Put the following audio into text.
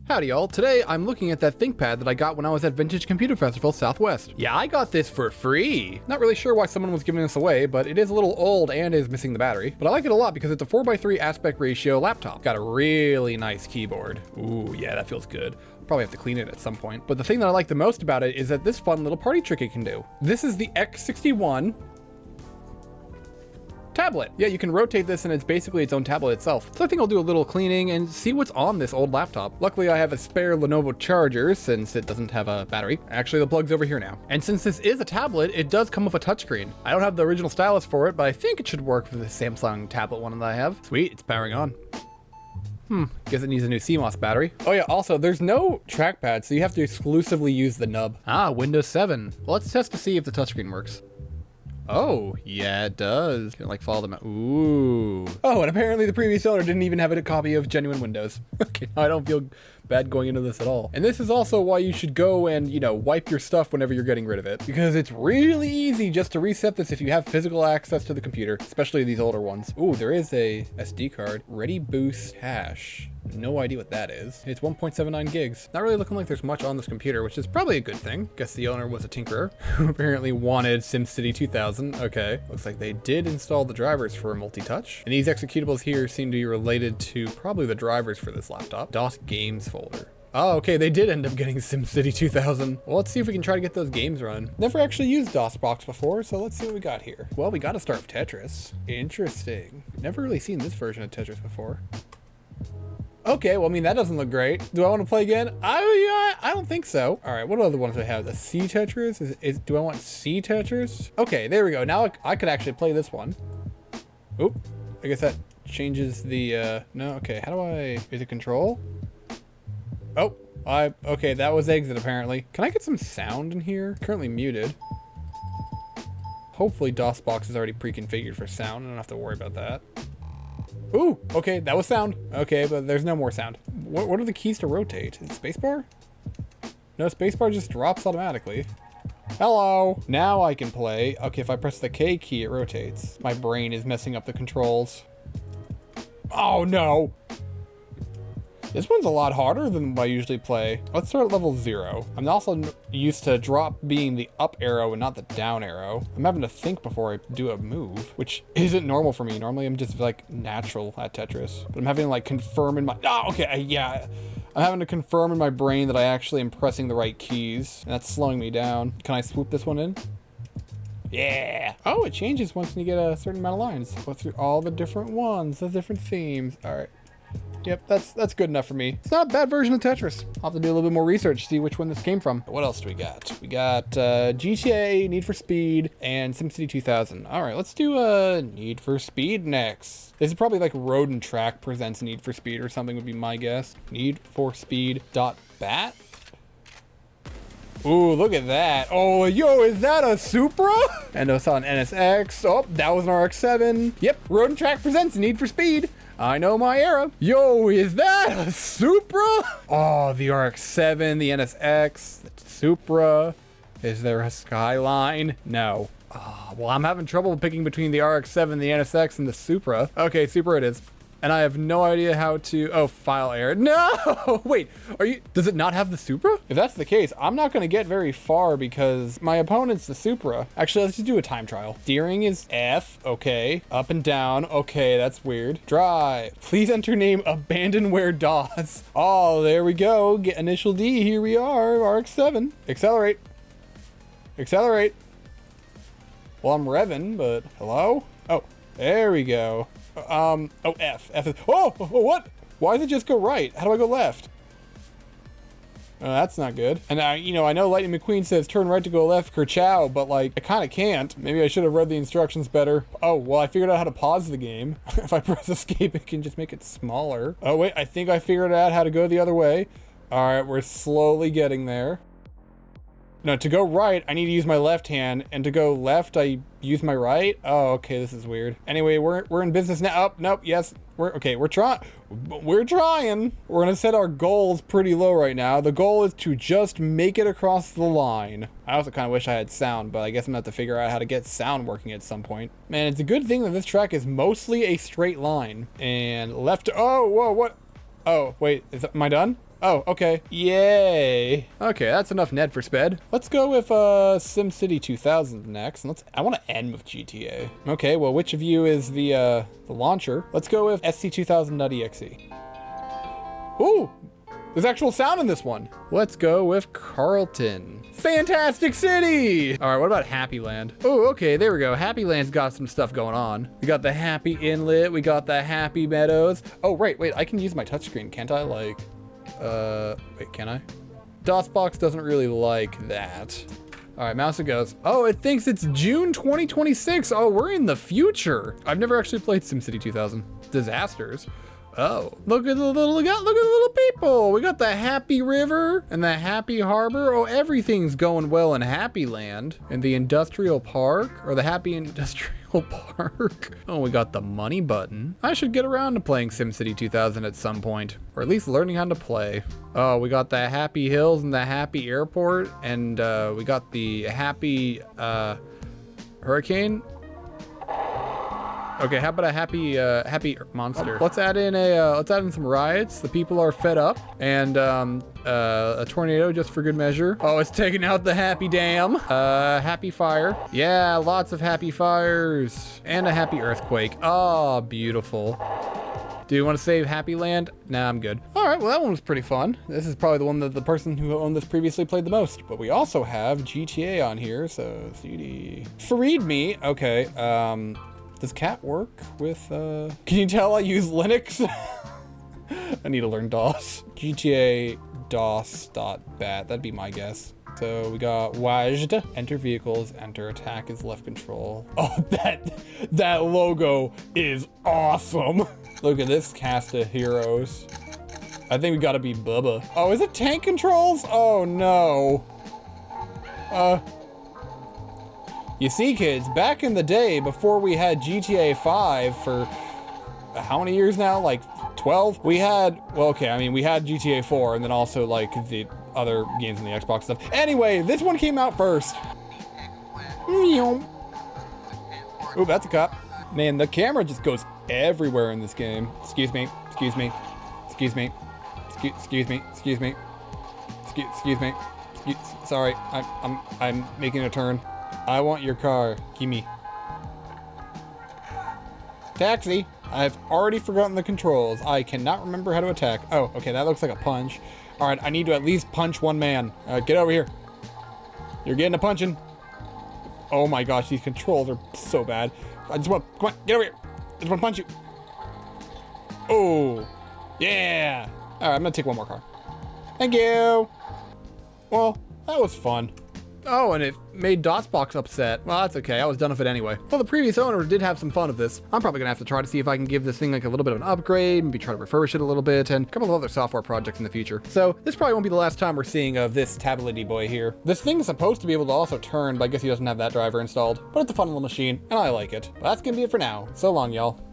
Howdy y'all, today I'm looking at that ThinkPad that I got when I was at Vintage Computer Festival Southwest. Yeah, I got this for free. Not really sure why someone was giving this away, but it is a little old and is missing the battery. But I like it a lot because it's a 4x3 aspect ratio laptop. Got a really nice keyboard. Ooh, yeah, that feels good. Probably have to clean it at some point. But the thing that I like the most about it is that this fun little party trick it can do. This is the X61 tablet. Yeah, you can rotate this and it's basically its own tablet itself. So I think I'll do a little cleaning and see what's on this old laptop. Luckily I have a spare Lenovo charger since it doesn't have a battery. Actually, the plug's over here now. And since this is a tablet, it does come with a touchscreen. I don't have the original stylus for it, but I think it should work for the Samsung tablet one that I have. Sweet, it's powering on. Guess it needs a new CMOS battery. Oh yeah, also there's no trackpad, so you have to exclusively use the nub. Ah, Windows 7. Well, let's test to see if the touchscreen works. Oh, yeah, it does. Can like follow them out. Ooh. Oh, and apparently the previous owner didn't even have a copy of genuine Windows. Okay, I don't feel bad going into this at all. And this is also why you should go and, you know, wipe your stuff whenever you're getting rid of it. Because it's really easy just to reset this if you have physical access to the computer, especially these older ones. Ooh, there is a SD card. Ready Boost Hash. No idea what that is. It's 1.79 gigs. Not really looking like there's much on this computer, which is probably a good thing. Guess the owner was a tinkerer who apparently wanted SimCity 2000. Okay, looks like they did install the drivers for multi-touch. And these executables here seem to be related to probably the drivers for this laptop. DOS games folder. Oh, okay, they did end up getting SimCity 2000. Well, let's see if we can try to get those games running. Never actually used DOSBox before, so let's see what we got here. Well, we gotta start with Tetris. Interesting. Never really seen this version of Tetris before. Okay, well, I mean, that doesn't look great. Do I want to play again? I don't think so. All right, what other ones do I have? The C Tetris? Do I want C Tetris? Okay, there we go. Now I could actually play this one. Oop, I guess that changes the, no, okay, how do is it control? Oh, okay, that was exit apparently. Can I get some sound in here? Currently muted. Hopefully DOSBox is already pre-configured for sound. I don't have to worry about that. Ooh, okay, that was sound. Okay, but there's no more sound. What are the keys to rotate? Is it spacebar? No, spacebar just drops automatically. Hello. Now I can play. Okay, if I press the K key, it rotates. My brain is messing up the controls. Oh no. This one's a lot harder than I usually play. Let's start at level 0. I'm also used to drop being the up arrow and not the down arrow. I'm having to think before I do a move, which isn't normal for me. Normally I'm just like natural at Tetris, but I'm having to like confirm in my, yeah. I'm having to confirm in my brain that I actually am pressing the right keys, and that's slowing me down. Can I swoop this one in? Yeah. Oh, it changes once you get a certain amount of lines. Go through all the different ones, the different themes. All right. Yep, that's good enough for me. It's not a bad version of Tetris. I'll have to do a little bit more research, see which one this came from. What else do we got? We got GTA, Need for Speed, and SimCity 2000. All right, let's do Need for Speed next. This is probably like Road and Track presents Need for Speed or something would be my guess. Need for Speed.bat. Ooh, look at that. Oh, yo, is that a Supra? And I saw an NSX. Oh, that was an RX-7. Yep, Road and Track presents Need for Speed. I know my era. Yo, is that a Supra? Oh, the RX-7, the NSX, the Supra. Is there a Skyline? No. Oh, well, I'm having trouble picking between the RX-7, the NSX, and the Supra. Okay, Supra it is. And I have no idea how to, oh, file error. No, wait, does it not have the Supra? If that's the case, I'm not gonna get very far because my opponent's the Supra. Actually, let's just do a time trial. Steering is F, okay. Up and down, okay, that's weird. Drive, please enter name Abandonware DOS. Oh, there we go, get initial D, here we are, RX-7. Accelerate, accelerate. Well, I'm revving, but hello? Oh, there we go. Oh, F is, what? Why does it just go right? How do I go left? Oh, that's not good. And I know Lightning McQueen says turn right to go left, kerchow, but like, I kind of can't. Maybe I should have read the instructions better. Oh, well, I figured out how to pause the game. If I press escape, it can just make it smaller. Oh, wait, I think I figured out how to go the other way. All right, we're slowly getting there. No, to go right, I need to use my left hand, and to go left, I use my right. Oh, okay, this is weird. Anyway, we're in business now. Oh, nope, yes, we're trying. We're gonna set our goals pretty low right now. The goal is to just make it across the line. I also kind of wish I had sound, but I guess I'm gonna have to figure out how to get sound working at some point. Man, it's a good thing that this track is mostly a straight line. And left, oh, whoa, what? Oh, wait, am I done? Oh, okay. Yay. Okay, that's enough Ned for sped. Let's go with SimCity 2000 next. And I want to end with GTA. Okay, well, which of you is the launcher? Let's go with SC2000.exe. Ooh, there's actual sound in this one. Let's go with Carlton. Fantastic City. All right, what about Happy Land? Oh, okay, there we go. Happy Land's got some stuff going on. We got the Happy Inlet. We got the Happy Meadows. Oh, right, wait, I can use my touchscreen, can't I? Like, wait, can I? DOSBox doesn't really like that. All right, mouse it goes. Oh, it thinks it's June 2026. Oh, we're in the future. I've never actually played SimCity 2000. Disasters. Oh, look at the little people. We got the Happy River and the Happy Harbor. Oh, everything's going well in Happy Land. And the Industrial Park, or the Happy Industrial Park. Oh, we got the money button. I should get around to playing SimCity 2000 at some point, or at least learning how to play. Oh, we got the Happy Hills and the Happy Airport, and we got the Happy Hurricane. Okay, how about a happy monster? Let's add in some riots. The people are fed up, and a tornado just for good measure. Oh, it's taking out the Happy Dam. Happy fire. Yeah, lots of happy fires and a happy earthquake. Oh, beautiful. Do you want to save Happy Land? Nah, I'm good. All right, well, that one was pretty fun. This is probably the one that the person who owned this previously played the most. But we also have GTA on here, so CD. Freed me. Okay. Does cat work with, can you tell I use Linux? I need to learn DOS. GTA DOS.bat, that'd be my guess. So we got WASD, enter vehicles, enter attack is left control. Oh, that logo is awesome. Look at this cast of heroes. I think we gotta be Bubba. Oh, is it tank controls? Oh no. You see, kids, back in the day, before we had GTA 5 for how many years now? Like 12? We had, well, okay, I mean, we had GTA 4 and then also like the other games on the Xbox stuff. Anyway, this one came out first. Ooh, that's a cop. Man, the camera just goes everywhere in this game. Excuse me, excuse me, excuse me, excuse me, excuse me, excuse me. Sorry, I'm making a turn. I want your car. Gimme. Taxi. I've already forgotten the controls. I cannot remember how to attack. Oh, okay, that looks like a punch. All right, I need to at least punch one man. Get over here. You're getting a punching. Oh my gosh, these controls are so bad. I just want, come on, get over here. I just want to punch you. Oh, yeah. All right, I'm gonna take one more car. Thank you. Well, that was fun. Oh, and it made DOSBox upset. Well, that's okay. I was done with it anyway. Well, the previous owner did have some fun with this. I'm probably gonna have to try to see if I can give this thing like a little bit of an upgrade, maybe try to refurbish it a little bit, and a couple of other software projects in the future. So this probably won't be the last time we're seeing of this tablety boy here. This thing is supposed to be able to also turn, but I guess he doesn't have that driver installed. But it's a fun little machine, and I like it. But that's gonna be it for now. So long, y'all.